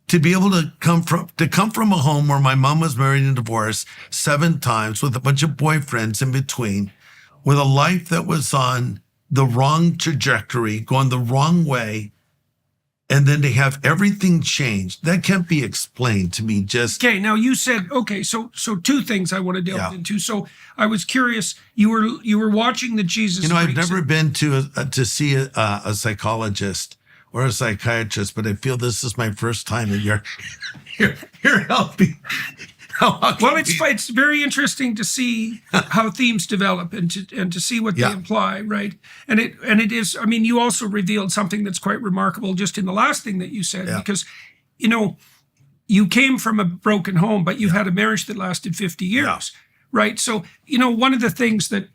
to be able to come from a home where my mom was married and divorced 7 times with a bunch of boyfriends in between, with a life that was on the wrong trajectory, going the wrong way, and then to have everything changed, that can't be explained to me. Okay, now you said, so 2 things I want to delve into. So I was curious, you were watching the Jesus Freaks. I've never been to see a psychologist or a psychiatrist, but I feel this is my first time, and you're helping. Well, it's very interesting to see how themes develop and to see what they imply, right? And it is. I mean, you also revealed something that's quite remarkable just in the last thing that you said, because you came from a broken home, but you've had a marriage that lasted 50 years, right? So one of the things that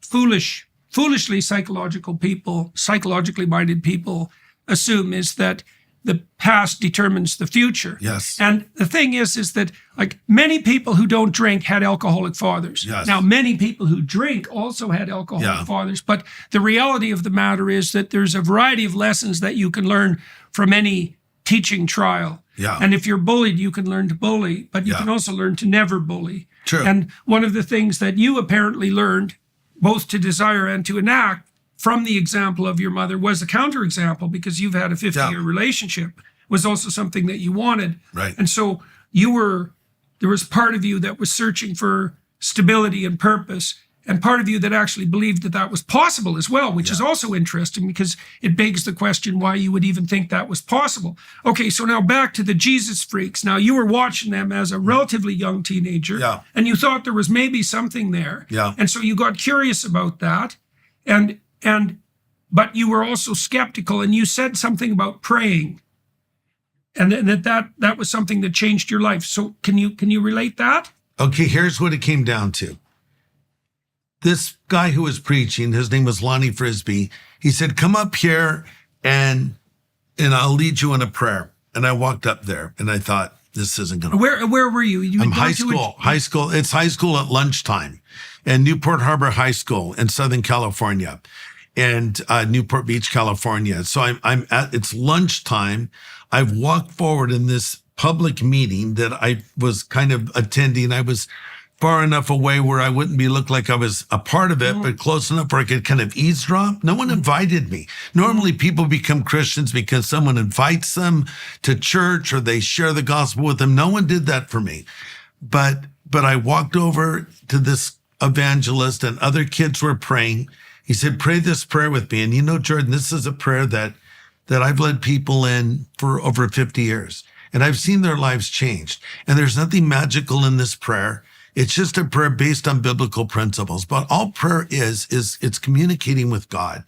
foolishly psychologically minded people assume is that the past determines the future. Yes. And the thing is that like many people who don't drink had alcoholic fathers. Yes. Now, many people who drink also had alcoholic fathers. But the reality of the matter is that there's a variety of lessons that you can learn from any teaching trial. Yeah. And if you're bullied, you can learn to bully, but you can also learn to never bully. True. And one of the things that you apparently learned, both to desire and to enact, from the example of your mother was a counterexample, because you've had a 50-year relationship, was also something that you wanted. Right. And so there was part of you that was searching for stability and purpose, and part of you that actually believed that that was possible as well, which is also interesting, because it begs the question why you would even think that was possible. Okay, so now back to the Jesus Freaks. Now, you were watching them as a relatively young teenager, and you thought there was maybe something there. Yeah. And so you got curious about that. But you were also skeptical, and you said something about praying, and that was something that changed your life. So can you relate that? Okay, here's what it came down to. This guy who was preaching, his name was Lonnie Frisbee. He said, "Come up here and I'll lead you in a prayer." And I walked up there, and I thought, this isn't going to work. Where were you? I'm high school. It's high school at lunchtime, and Newport Harbor High School in Southern California, and Newport Beach, California. So it's lunchtime. I've walked forward in this public meeting that I was kind of attending. I was far enough away where I wouldn't look like I was a part of it, but close enough where I could kind of eavesdrop. No one invited me. Normally people become Christians because someone invites them to church or they share the gospel with them. No one did that for me. But I walked over to this evangelist, and other kids were praying. He said, "Pray this prayer with me." And Jordan, this is a prayer that I've led people in for over 50 years. And I've seen their lives changed. And there's nothing magical in this prayer. It's just a prayer based on biblical principles. But all prayer is it's communicating with God.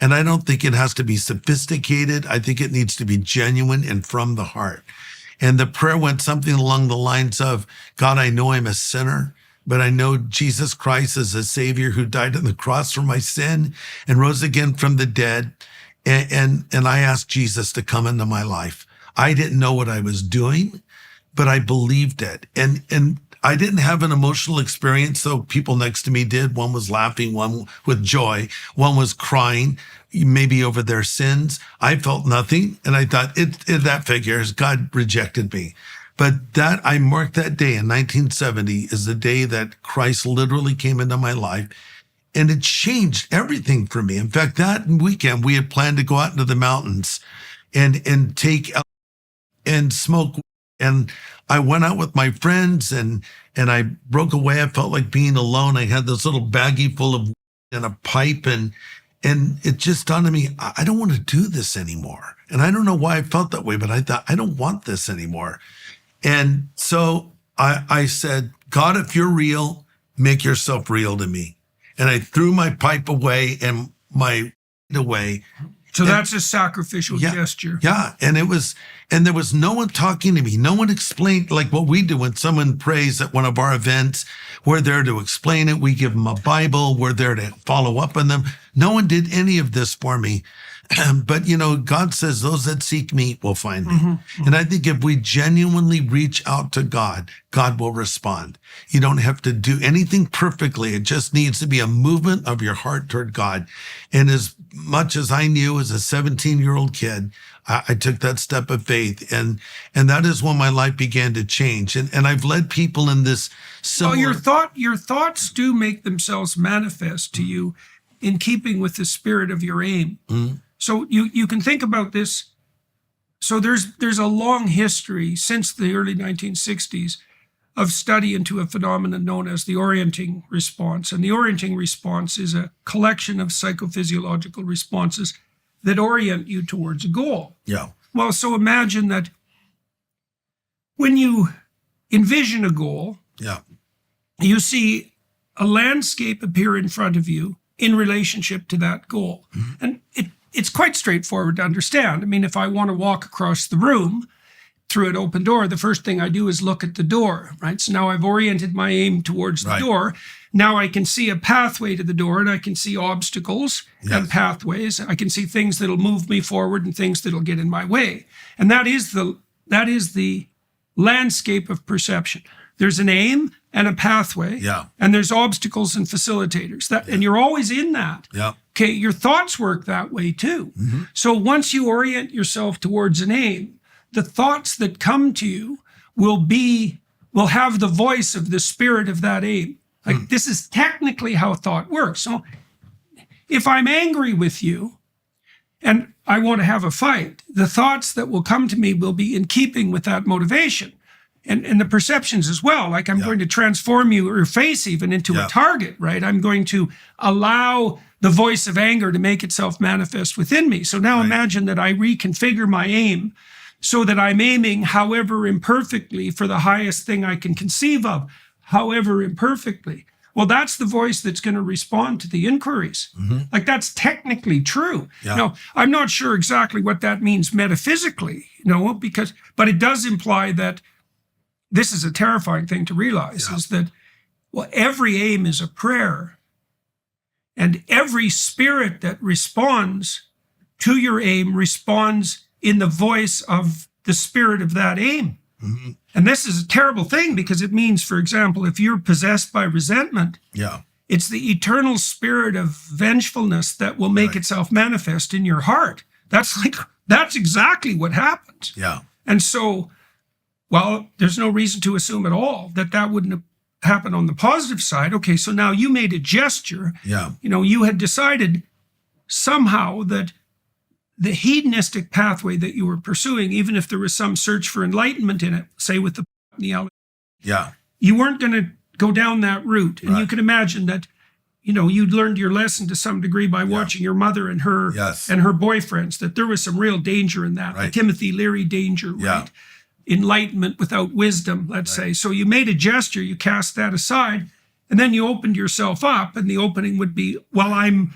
And I don't think it has to be sophisticated. I think it needs to be genuine and from the heart. And the prayer went something along the lines of, "God, I know I'm a sinner, but I know Jesus Christ is a Savior who died on the cross for my sin and rose again from the dead. And I asked Jesus to come into my life. I didn't know what I was doing, but I believed it. And I didn't have an emotional experience, though people next to me did. One was laughing, one with joy, one was crying, maybe over their sins. I felt nothing, and I thought, that figures. God rejected me. But I marked that day in 1970 as the day that Christ literally came into my life, and it changed everything for me. In fact, that weekend we had planned to go out into the mountains and take and smoke. And I went out with my friends, and I broke away. I felt like being alone. I had this little baggie full of and a pipe, and it just dawned on me, I don't want to do this anymore. And I don't know why I felt that way, but I thought, I don't want this anymore. And so I said, "God, if you're real, make yourself real to me." And I threw my pipe away and my away. So that's a sacrificial gesture. Yeah. And there was no one talking to me. No one explained, like what we do when someone prays at one of our events. We're there to explain it. We give them a Bible. We're there to follow up on them. No one did any of this for me. But, God says those that seek me will find me. Mm-hmm. And I think if we genuinely reach out to God, God will respond. You don't have to do anything perfectly. It just needs to be a movement of your heart toward God. And as much as I knew as a 17-year-old kid, I took that step of faith, and that is when my life began to change. And I've led people in this similar. Well, your thoughts do make themselves manifest to you in keeping with the spirit of your aim. Mm-hmm. So you can think about this. So there's a long history since the early 1960s of study into a phenomenon known as the orienting response. And the orienting response is a collection of psychophysiological responses that orient you towards a goal. Yeah. Well, so imagine that when you envision a goal, Yeah. you see a landscape appear in front of you in relationship to that goal. Mm-hmm. And it's quite straightforward to understand. I mean, if I want to walk across the room through an open door, the first thing I do is look at the door, right? So now I've oriented my aim towards the door. Now I can see a pathway to the door, and I can see obstacles and pathways. I can see things that'll move me forward and things that'll get in my way. And that is the landscape of perception. There's an aim and a pathway, and there's obstacles and facilitators. And you're always in that. Yeah. Okay, your thoughts work that way too. Mm-hmm. So once you orient yourself towards an aim, the thoughts that come to you will have the voice of the spirit of that aim. Like this is technically how thought works. So if I'm angry with you and I want to have a fight, the thoughts that will come to me will be in keeping with that motivation. And the perceptions as well. Like I'm going to transform your face even into a target, right? I'm going to allow the voice of anger to make itself manifest within me. So now imagine that I reconfigure my aim so that I'm aiming, however imperfectly, for the highest thing I can conceive of, however imperfectly. Well, that's the voice that's going to respond to the inquiries. Mm-hmm. Like that's technically true. Yeah. Now, I'm not sure exactly what that means metaphysically, but it does imply that this is a terrifying thing to realize, is that, well, every aim is a prayer, and every spirit that responds to your aim responds in the voice of the spirit of that aim. Mm-hmm. And this is a terrible thing because it means, for example, if you're possessed by resentment, it's the eternal spirit of vengefulness that will make itself manifest in your heart. That's exactly what happens. Yeah. And so, well, there's no reason to assume at all that wouldn't happen on the positive side. Okay, so now you made a gesture. Yeah. You had decided somehow that the hedonistic pathway that you were pursuing, even if there was some search for enlightenment in it, say with the you weren't going to go down that route. And you can imagine that, you'd learned your lesson to some degree by watching your mother and her boyfriends, that there was some real danger in that. The Timothy Leary danger, right? Enlightenment without wisdom, let's say. So you made a gesture, you cast that aside, and then you opened yourself up, and the opening would be, well, I'm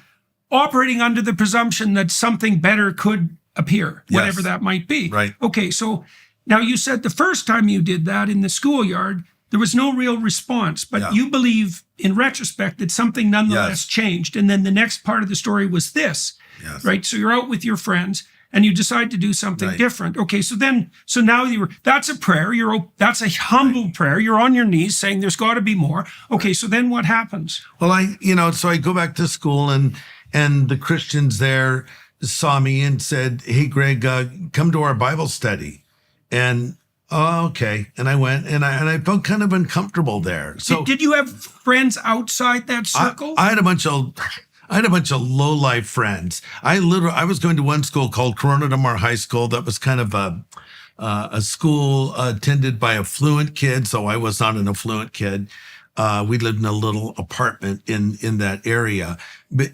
operating under the presumption that something better could appear, whatever that might be. Right. Okay, so now you said the first time you did that in the schoolyard, there was no real response, but you believe in retrospect that something nonetheless changed. And then the next part of the story was this, right? So you're out with your friends and you decide to do something different. Okay, so now that's a prayer. That's a humble prayer. You're on your knees saying there's got to be more. Okay, so then what happens? Well, so I go back to school and the Christians there saw me and said, "Hey, Greg, come to our Bible study." And okay. And I went and I felt kind of uncomfortable there. So did you have friends outside that circle? I had a bunch of low-life friends. I was going to one school called Corona Del Mar High School. That was kind of a school attended by affluent kids. So I was not an affluent kid. We lived in a little apartment in that area.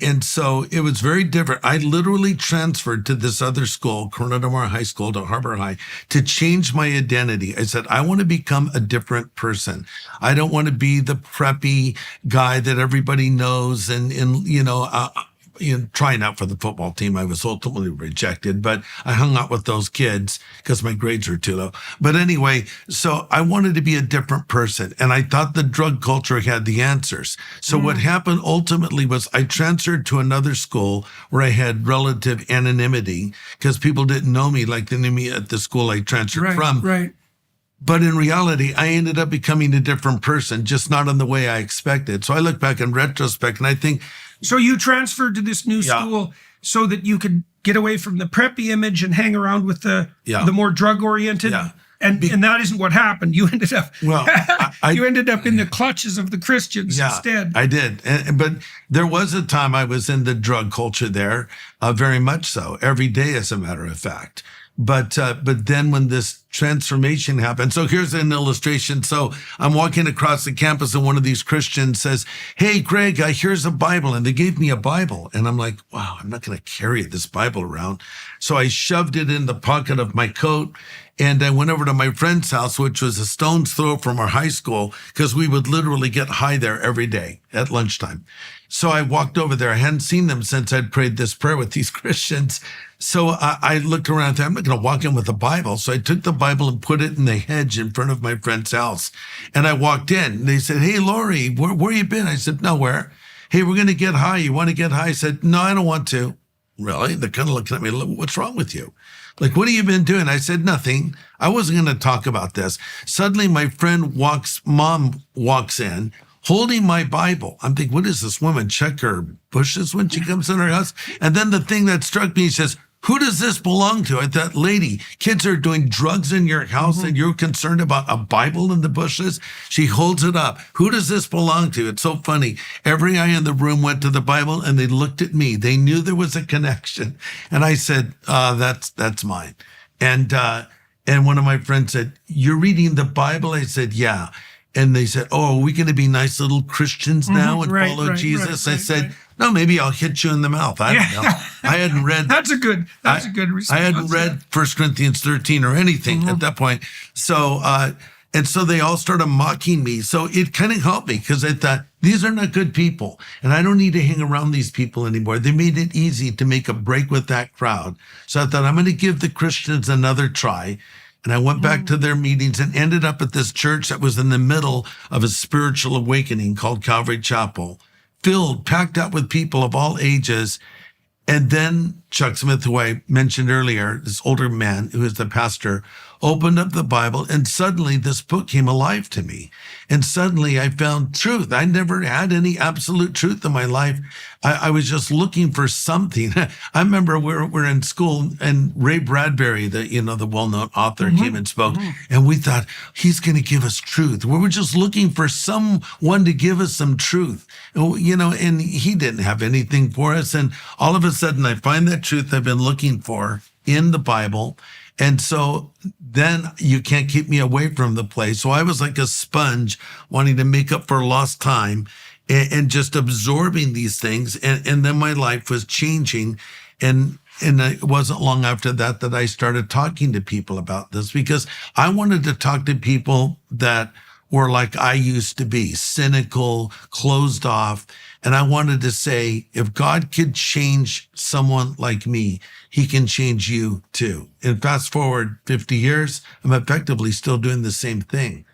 And so it was very different. I literally transferred to this other school, Corona Del Mar High School, to Harbor High, to change my identity. I said, I want to become a different person. I don't want to be the preppy guy that everybody knows and trying out for the football team. I was ultimately rejected, but I hung out with those kids because my grades were too low. But anyway, so I wanted to be a different person. And I thought the drug culture had the answers. So what happened ultimately was I transferred to another school where I had relative anonymity because people didn't know me like they knew me at the school I transferred from. Right. But in reality, I ended up becoming a different person, just not in the way I expected. So I look back in retrospect and I think, so you transferred to this new school so that you could get away from the preppy image and hang around with the more drug oriented. Yeah. And that isn't what happened. You ended up you ended up in the clutches of the Christians instead. I did. But there was a time I was in the drug culture there, very much so, every day, as a matter of fact. But then when this transformation happened, so here's an illustration. So I'm walking across the campus and one of these Christians says, "Hey, Greg, here's a Bible." And they gave me a Bible. And I'm like, wow, I'm not going to carry this Bible around. So I shoved it in the pocket of my coat. And I went over to my friend's house, which was a stone's throw from our high school, because we would literally get high there every day at lunchtime. So I walked over there. I hadn't seen them since I'd prayed this prayer with these Christians. So I looked around and thought, I'm not going to walk in with a Bible. So I took the Bible and put it in the hedge in front of my friend's house. And I walked in. And they said, "Hey, Laurie, where you been?" I said, "Nowhere." "Hey, we're going to get high. You want to get high?" I said, "No, I don't want to." "Really?" They're kind of looking at me, "What's wrong with you?" Like, "What have you been doing?" I said, "Nothing. I wasn't going to talk about this." Suddenly, my mom walks in holding my Bible. I'm thinking, what does this woman check her bushes when she comes in her house? And then the thing that struck me, says, "Who does this belong to?" I thought, lady, kids are doing drugs in your house and you're concerned about a Bible in the bushes? She holds it up. "Who does this belong to?" It's so funny. Every eye in the room went to the Bible and they looked at me. They knew there was a connection. And I said, that's mine. And one of my friends said, "You're reading the Bible?" I said, "Yeah." And they said, "Oh, are we going to be nice little Christians now and follow Jesus?" I said, "No, maybe I'll hit you in the mouth." I don't know. I hadn't read. That's a good response. I hadn't read 1 Corinthians 13 or anything at that point. So, and so they all started mocking me. So it kind of helped me, because I thought, these are not good people. And I don't need to hang around these people anymore. They made it easy to make a break with that crowd. So I thought, I'm going to give the Christians another try. And I went back to their meetings and ended up at this church that was in the middle of a spiritual awakening called Calvary Chapel, packed out with people of all ages. And then Chuck Smith, who I mentioned earlier, this older man who is the pastor, opened up the Bible, and suddenly this book came alive to me. And suddenly I found truth. I never had any absolute truth in my life. I was just looking for something. I remember we're in school, and Ray Bradbury, the well-known author, came and spoke, and we thought, he's going to give us truth. We were just looking for someone to give us some truth, and he didn't have anything for us. And all of a sudden, I find that truth I've been looking for in the Bible. And so then you can't keep me away from the place. So I was like a sponge wanting to make up for lost time and just absorbing these things. And then my life was changing. And it wasn't long after that I started talking to people about this, because I wanted to talk to people that were like I used to be, cynical, closed off. And I wanted to say, if God could change someone like me, he can change you too. And fast forward 50 years, I'm effectively still doing the same thing.